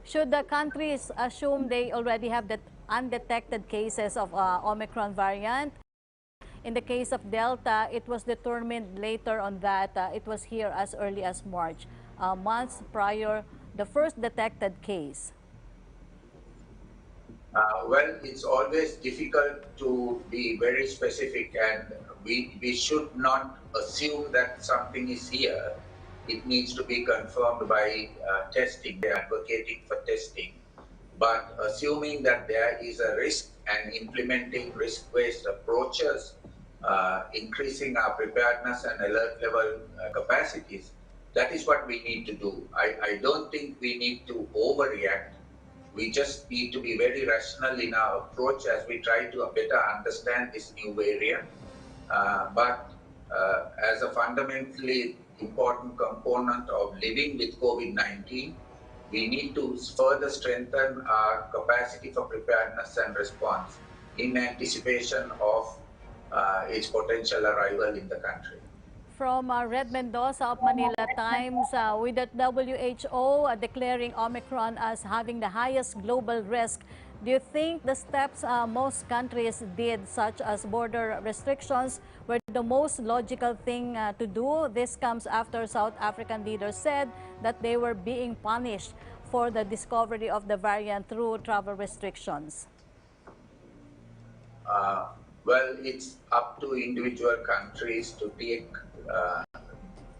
Should the countries assume they already have the undetected cases of Omicron variant? In the case of Delta, it was determined later on that it was here as early as March, months prior the first detected case. Well, it's always difficult to be very specific, and we should not assume that something is here. It needs to be confirmed by testing. They're advocating for testing. But assuming that there is a risk and implementing risk-based approaches, increasing our preparedness and alert level capacities, that is what we need to do. I don't think we need to overreact. We just need to be very rational in our approach as we try to better understand this new variant. But as a fundamentally important component of living with COVID-19, we need to further strengthen our capacity for preparedness and response in anticipation of its potential arrival in the country. From Red Mendoza of Manila Times, with the WHO declaring Omicron as having the highest global risk, do you think the steps most countries did, such as border restrictions, were the most logical thing to do? This comes after South African leaders said that they were being punished for the discovery of the variant through travel restrictions. Well, it's up to individual countries to take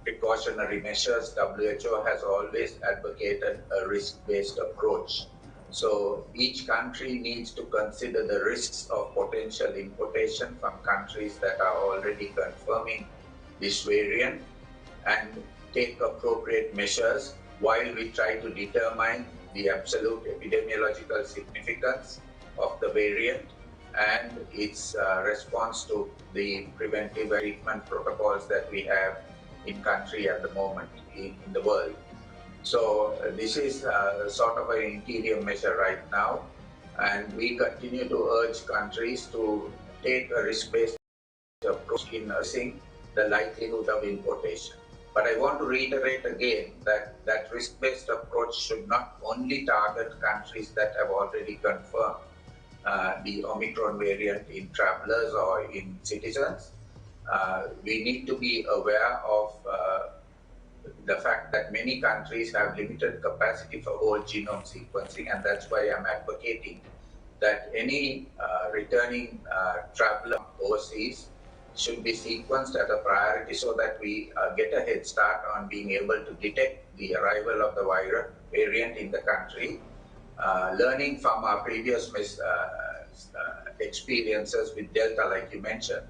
precautionary measures. WHO has always advocated a risk-based approach. So each country needs to consider the risks of potential importation from countries that are already confirming this variant and take appropriate measures while we try to determine the absolute epidemiological significance of the variant and its response to the preventive treatment protocols that we have in country at the moment in the world. So this is sort of an interim measure right now, and we continue to urge countries to take a risk-based approach in assessing the likelihood of importation. But I want to reiterate again that that risk-based approach should not only target countries that have already confirmed the Omicron variant in travelers or in citizens. We need to be aware of the fact that many countries have limited capacity for whole genome sequencing, and that's why I'm advocating that any returning traveler overseas should be sequenced at a priority so that we get a head start on being able to detect the arrival of the virus variant in the country, learning from our previous experiences with Delta, like you mentioned.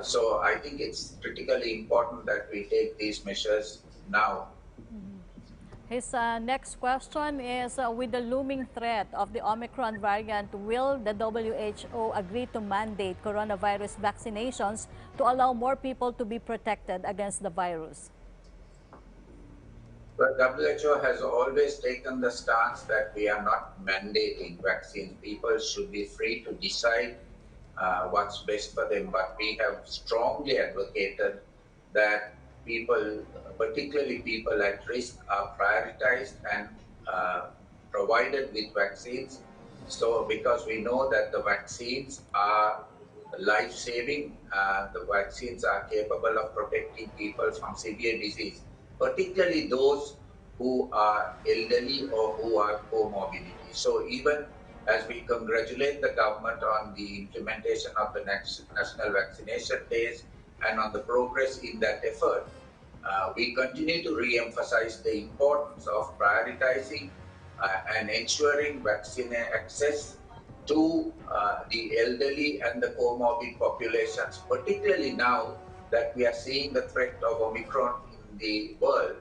So I think it's critically important that we take these measures now. His next question is, with the looming threat of the Omicron variant, will the WHO agree to mandate coronavirus vaccinations to allow more people to be protected against the virus? But WHO has always taken the stance that we are not mandating vaccines. People should be free to decide what's best for them. But we have strongly advocated that people, particularly people at risk, are prioritized and provided with vaccines. So because we know that the vaccines are life-saving, the vaccines are capable of protecting people from severe disease, particularly those who are elderly or who have comorbidity. So even as we congratulate the government on the implementation of the national vaccination days and on the progress in that effort, we continue to re-emphasize the importance of prioritizing and ensuring vaccine access to the elderly and the comorbid populations, particularly now that we are seeing the threat of Omicron in the world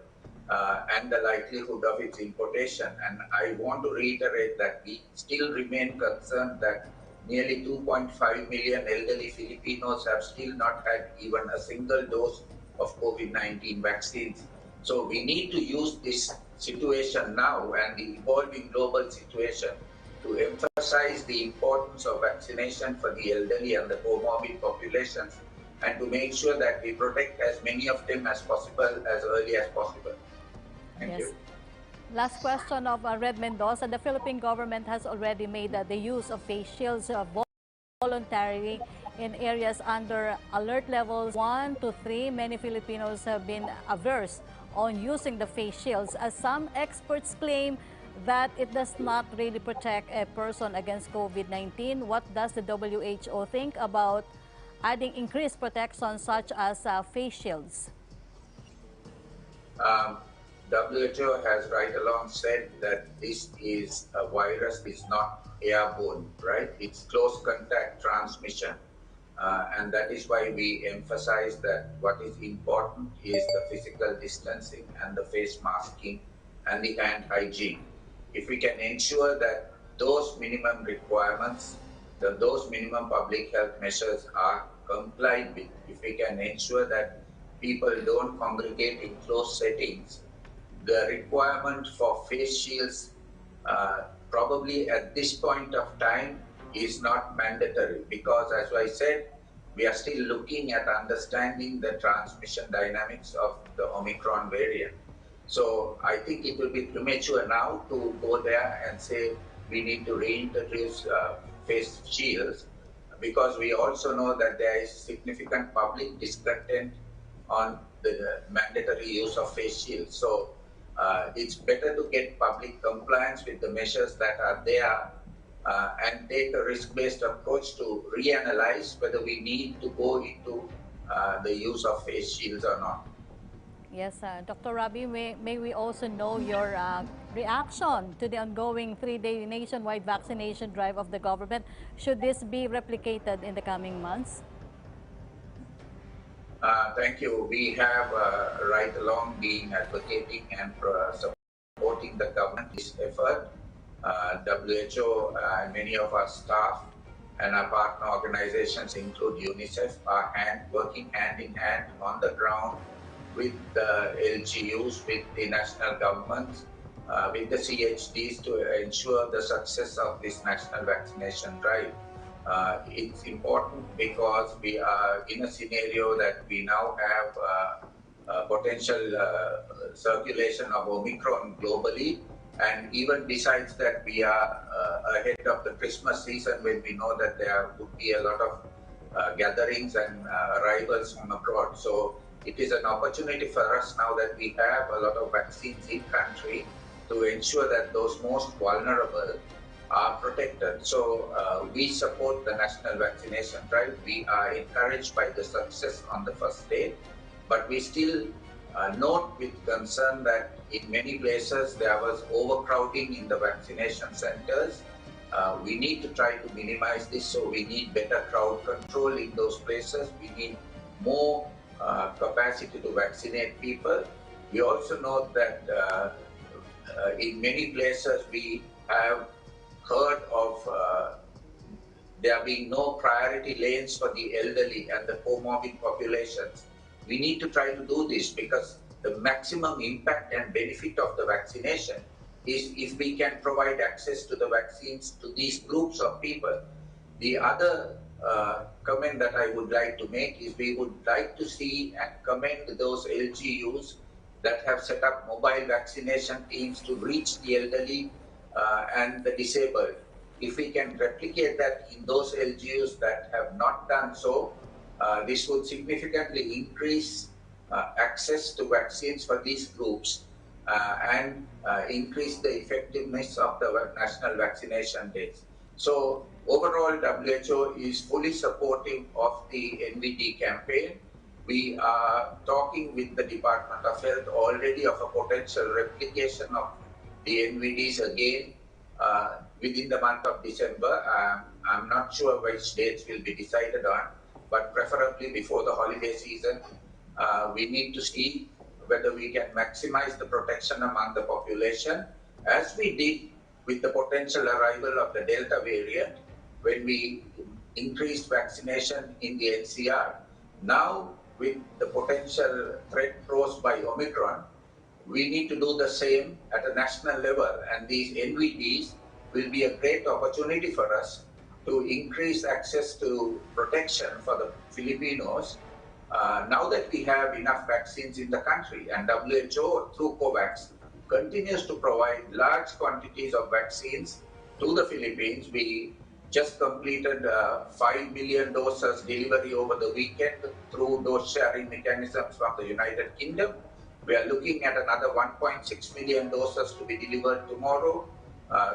and the likelihood of its importation. And I want to reiterate that we still remain concerned that nearly 2.5 million elderly Filipinos have still not had even a single dose of COVID-19 vaccines. So we need to use this situation now and the evolving global situation to emphasize the importance of vaccination for the elderly and the comorbid populations, and to make sure that we protect as many of them as possible as early as possible. Thank you. Last question of Red Mendoza. The Philippine government has already made the use of face shields voluntarily in areas under alert levels 1 to 3. Many Filipinos have been averse on using the face shields, as some experts claim that it does not really protect a person against COVID-19. What does the WHO think about adding increased protection such as face shields? WHO has right along said that this is a virus, is not airborne, right? It's close contact transmission. And that is why we emphasize that what is important is the physical distancing and the face masking and the hand hygiene. If we can ensure that those minimum requirements, those minimum public health measures are complied with, if we can ensure that people don't congregate in closed settings, the requirement for face shields probably at this point of time is not mandatory, because as I said, we are still looking at understanding the transmission dynamics of the Omicron variant. So I think it will be premature now to go there and say we need to reintroduce face shields, because we also know that there is significant public discontent on the mandatory use of face shields. So it's better to get public compliance with the measures that are there and take a risk-based approach to reanalyze whether we need to go into the use of face shields or not. Yes, Dr. Rabi, may we also know your reaction to the ongoing 3-day nationwide vaccination drive of the government? Should this be replicated in the coming months? Thank you. We have right along been advocating and supporting the government in this effort. WHO and many of our staff and our partner organizations, include UNICEF, are working hand in hand on the ground with the LGUs, with the national governments, with the CHDs to ensure the success of this national vaccination drive. It's important because we are in a scenario that we now have potential circulation of Omicron globally, and even besides that, we are ahead of the Christmas season, when we know that there would be a lot of gatherings and arrivals from abroad. So it is an opportunity for us now that we have a lot of vaccines in country to ensure that those most vulnerable are protected. So we support the national vaccination drive. We are encouraged by the success on the first day, but we still note with concern that in many places there was overcrowding in the vaccination centers. We need to try to minimize this, so we need better crowd control in those places. We need more capacity to vaccinate people. We also note that in many places we have heard of there being no priority lanes for the elderly and the comorbid populations. We need to try to do this because the maximum impact and benefit of the vaccination is if we can provide access to the vaccines to these groups of people. The other comment that I would like to make is we would like to see and commend those LGUs that have set up mobile vaccination teams to reach the elderly and the disabled. If we can replicate that in those LGUs that have not done so, this would significantly increase access to vaccines for these groups and increase the effectiveness of the national vaccination days. So overall, WHO is fully supportive of the NVD campaign. We are talking with the Department of Health already of a potential replication of the NVDs again within the month of December. I'm not sure which dates will be decided on, but preferably before the holiday season. We need to see whether we can maximize the protection among the population, as we did with the potential arrival of the Delta variant when we increased vaccination in the NCR. Now, with the potential threat posed by Omicron, we need to do the same at a national level, and these NVDs will be a great opportunity for us to increase access to protection for the Filipinos now that we have enough vaccines in the country, and WHO through COVAX continues to provide large quantities of vaccines to the Philippines. We just completed 5 million doses delivery over the weekend through dose sharing mechanisms from the United Kingdom. We are looking at another 1.6 million doses to be delivered tomorrow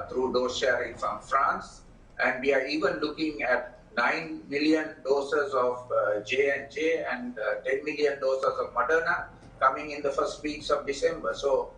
through dose sharing from France. And we are even looking at 9 million doses of J&J and 10 million doses of Moderna coming in the first weeks of December. So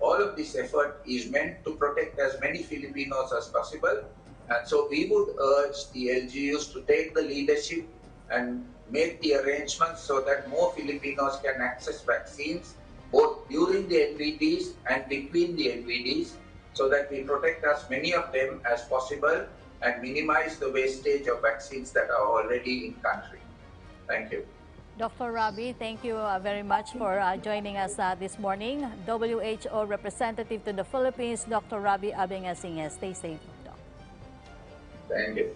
all of this effort is meant to protect as many Filipinos as possible. And so we would urge the LGUs to take the leadership and make the arrangements so that more Filipinos can access vaccines both during the NVDs and between the NVDs, so that we protect as many of them as possible and minimize the wastage of vaccines that are already in country. Thank you. Dr. Rabi, thank you very much for joining us this morning. WHO representative to the Philippines, Dr. Rabi Abengasinge. Stay safe, Doc. Thank you.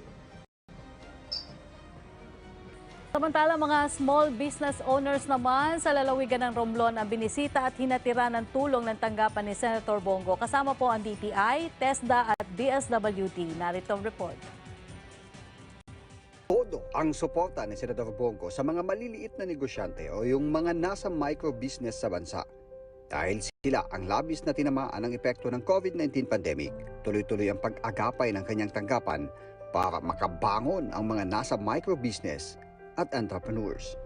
Samantala, mga small business owners naman sa lalawigan ng Romblon ang binisita at hinatira ng tulong ng tanggapan ni Senator Bongo. Kasama po ang DTI, TESDA at DSWD. Narito ang report. Todo ang suporta ni Senator Bongo sa mga maliliit na negosyante o yung mga nasa micro-business sa bansa. Dahil sila ang labis na tinamaan ng epekto ng COVID-19 pandemic, tuloy-tuloy ang pag-agapay ng kanyang tanggapan para makabangon ang mga nasa micro-business at entrepreneurs.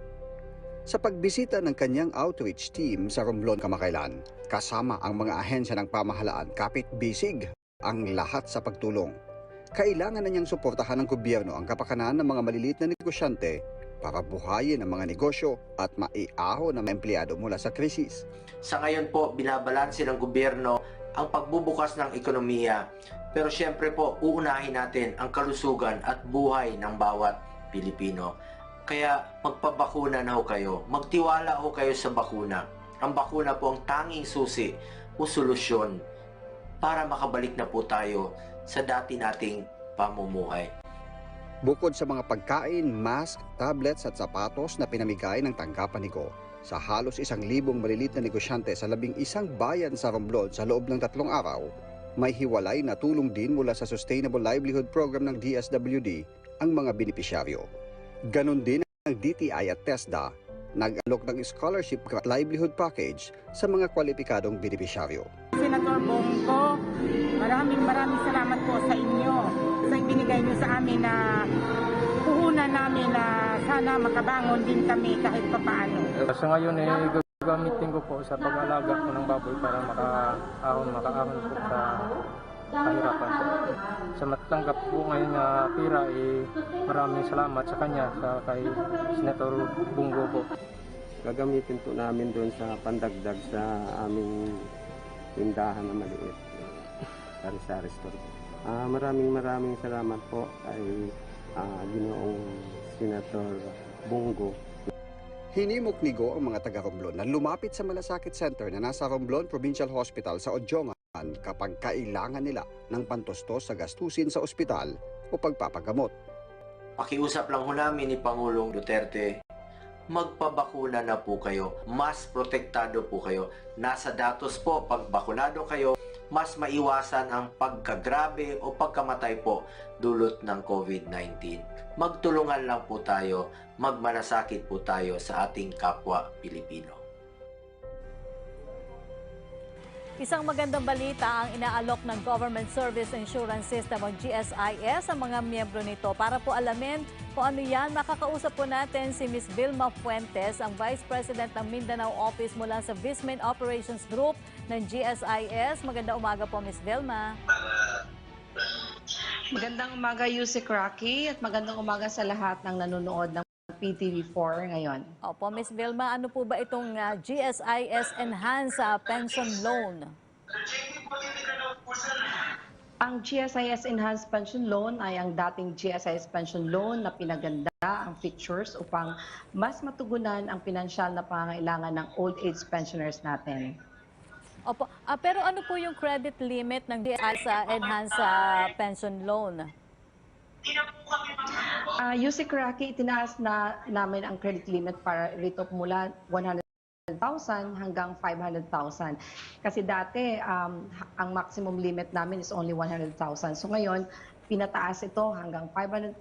Sa pagbisita ng kanyang outreach team sa Romblon kamakailan, kasama ang mga ahensya ng pamahalaan, kapit bisig ang lahat sa pagtulong. Kailangan na niyang suportahan ng gobyerno ang kapakanan ng mga maliliit na negosyante para buhayin ang mga negosyo at maiahon ng mga empleyado mula sa krisis. Sa ngayon po, binabalanse ng gobyerno ang pagbubukas ng ekonomiya. Pero syempre po, uunahin natin ang kalusugan at buhay ng bawat Pilipino. Kaya magpabakuna na ho kayo. Magtiwala ho kayo sa bakuna. Ang bakuna po ang tanging susi o solusyon para makabalik na po tayo sa dati nating pamumuhay. Bukod sa mga pagkain, mask, tablets at sapatos na pinamigay ng tanggapan ni Go sa halos 1,000 maliliit na negosyante sa 11 bayan sa Romblon sa loob ng 3 araw, may hiwalay na tulong din mula sa Sustainable Livelihood Program ng DSWD ang mga benepisyaryo. Ganon din ang DTI at TESDA, nag-alok ng scholarship at livelihood package sa mga kwalipikadong benepisyaryo. Senator Bongo, maraming salamat po sa inyo sa ibinigay niyo sa amin na puhunan namin na sana makabangon din kami kahit papaano. Sa ngayon gagamitin ko po sa pag-alaga ko ng baboy para makaahon po sa kahirapan po. Sa matanggap po ngayon na pira, maraming salamat sa kanya, kay Senator Bungo po. Gagamitin po namin doon sa pandagdag sa aming tindahan na maliit, sari-sari store. Maraming salamat po kay Ginoong Senator Bungo. Hinimok ni Go ang mga taga-Romblon na lumapit sa Malasakit Center na nasa Romblon Provincial Hospital sa Odjongan kapag kailangan nila ng pantustos sa gastusin sa ospital o pagpapagamot. Pakiusap lang ho namin ni Pangulong Duterte, magpabakuna na po kayo, mas protektado po kayo. Nasa datos po, pag bakunado kayo, mas maiwasan ang pagkagrabe o pagkamatay po dulot ng COVID-19. Magtulungan lang po tayo, magmalasakit po tayo sa ating kapwa Pilipino. Isang magandang balita ang inaalok ng Government Service Insurance System o GSIS sa mga miyembro nito. Para po alamin kung ano yan, makakausap po natin si Ms. Vilma Fuentes, ang Vice President ng Mindanao Office mula sa Vismain Operations Group ng GSIS. Magandang umaga po, Ms. Vilma. Magandang umaga, Yusek Rocky, at magandang umaga sa lahat ng nanonood ng PTV4 ngayon. Opo, Ms. Vilma, ano po ba itong GSIS Enhanced Pension Loan? Ang GSIS Enhanced Pension Loan ay ang dating GSIS Pension Loan na pinaganda ang features upang mas matugunan ang pinansyal na pangangailangan ng old age pensioners natin. Opo, pero ano po yung credit limit ng GSIS Enhanced Pension Loan? Yusek Rocky, itinaas na namin ang credit limit para rito mula 100,000 hanggang 500,000. Kasi dati, ang maximum limit namin is only 100,000. So ngayon, pinataas ito hanggang 500,000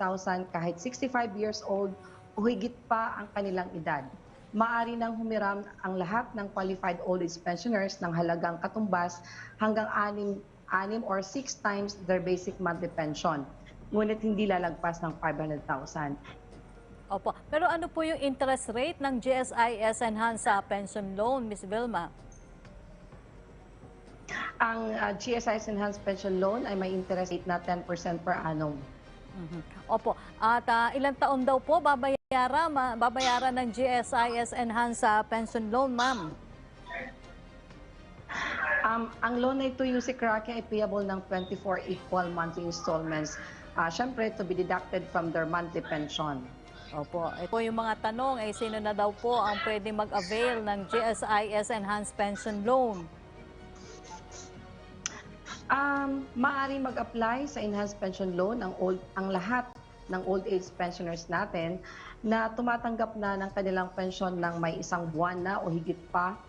kahit 65 years old o higit pa ang kanilang edad. Maaari nang humiram ang lahat ng qualified old age pensioners ng halagang katumbas hanggang 6 or 6 times their basic monthly pension. Ngunit hindi lalagpas ng 500,000. Opo. Pero ano po yung interest rate ng GSIS Enhanced Pension Loan, Ms. Vilma? Ang GSIS Enhanced Pension Loan ay may interest rate na 10% per annum. Opo. At ilang taon daw po babayaran ng GSIS Enhanced Pension Loan, ma'am? Ang loan na ito, Yusek Rocky, ay payable ng 24 equal monthly installments. Siyempre, to be deducted from their monthly pension. Opo. Ito yung mga tanong, sino na daw po ang pwede mag-avail ng GSIS Enhanced Pension Loan? Maaari mag-apply sa Enhanced Pension Loan ang lahat ng old age pensioners natin na tumatanggap na ng kanilang pensyon ng may 1 buwan na o higit pa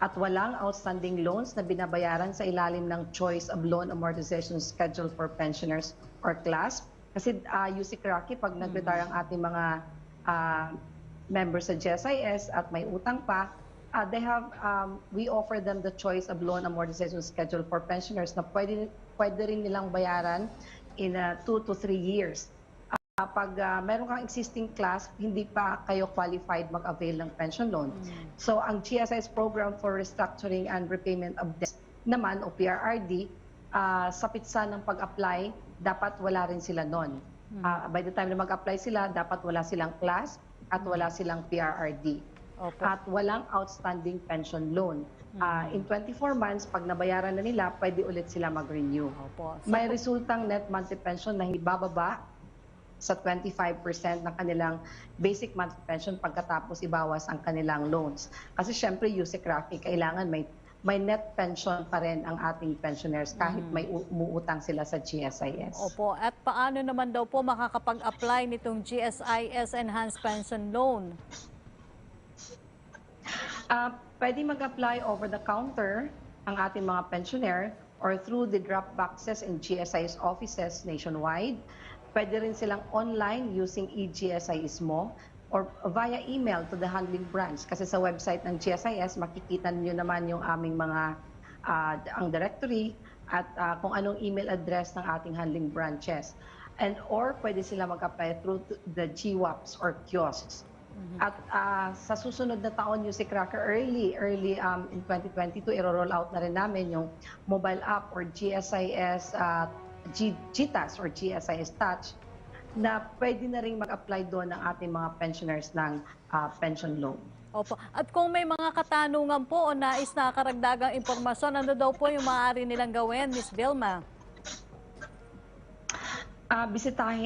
at walang outstanding loans na binabayaran sa ilalim ng Choice of Loan Amortization Schedule for Pensioners or CLASP. Kasi Yusek Rocky, pag nag-retire ang ating mga members sa GSIS at may utang pa, we offer them the Choice of Loan Amortization Schedule for Pensioners na pwede rin nilang bayaran in 2 to 3 years. Pag meron kang existing class, hindi pa kayo qualified mag-avail ng pension loan. So, ang GSIS Program for Restructuring and Repayment of Debt naman, o PRRD, sa pitsa ng pag-apply, dapat wala rin sila nun. By the time na mag-apply sila, dapat wala silang class at wala silang PRRD. Opo. At walang outstanding pension loan. In 24 months, pag nabayaran na nila, pwede ulit sila mag-renew. Opo. May resultang net monthly pension na hindi bababa sa 25% ng kanilang basic monthly pension pagkatapos ibawas ang kanilang loans. Kasi syempre, Yusek Rocky, kailangan may net pension pa rin ang ating pensioners kahit may umuutang sila sa GSIS. Opo. At paano naman daw po makakapag-apply nitong GSIS Enhanced Pension Loan? Pwede mag-apply over the counter ang ating mga pensioner or through the drop boxes in GSIS offices nationwide. Pwede rin silang online using eGSIS mo or via email to the handling branch. Kasi sa website ng GSIS, makikita niyo naman yung aming mga ang directory at kung anong email address ng ating handling branches. And or pwede sila mag-apply through the GWAPs or kiosks. At sa susunod na taon, yung si Cracker early in 2022, i-roll out na rin namin yung mobile app or GSIS, GTAS or GSIS Touch, na pwede na rin mag-apply doon ng ating mga pensioners ng pension loan. Opo. At kung may mga katanungan po o nais na karagdagang impormasyon, ano daw po yung maaari nilang gawin, Ms. Vilma? Bisitahin